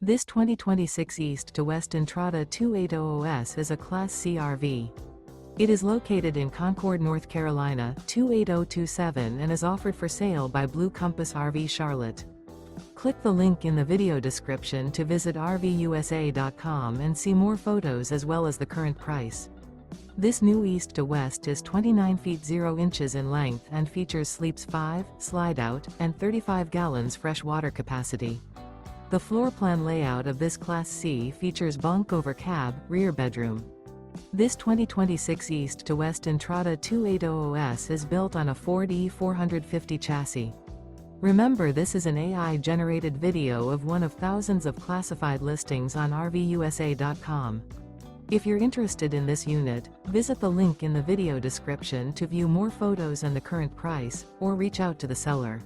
This 2026 East to West Entrada 280OS is a Class C RV. It is located in Concord, North Carolina, 28027 and is offered for sale by Blue Compass RV Charlotte. Click the link in the video description to visit RVUSA.com and see more photos as well as the current price. This new East to West is 29 feet 0 inches in length and features sleeps 5, slide-out, and 35 gallons fresh water capacity. The floor plan layout of this Class C features bunk over cab, rear bedroom. This 2026 East to West Entrada 280OS is built on a Ford E450 chassis. Remember, this is an AI-generated video of one of thousands of classified listings on RVUSA.com. If you're interested in this unit, visit the link in the video description to view more photos and the current price, or reach out to the seller.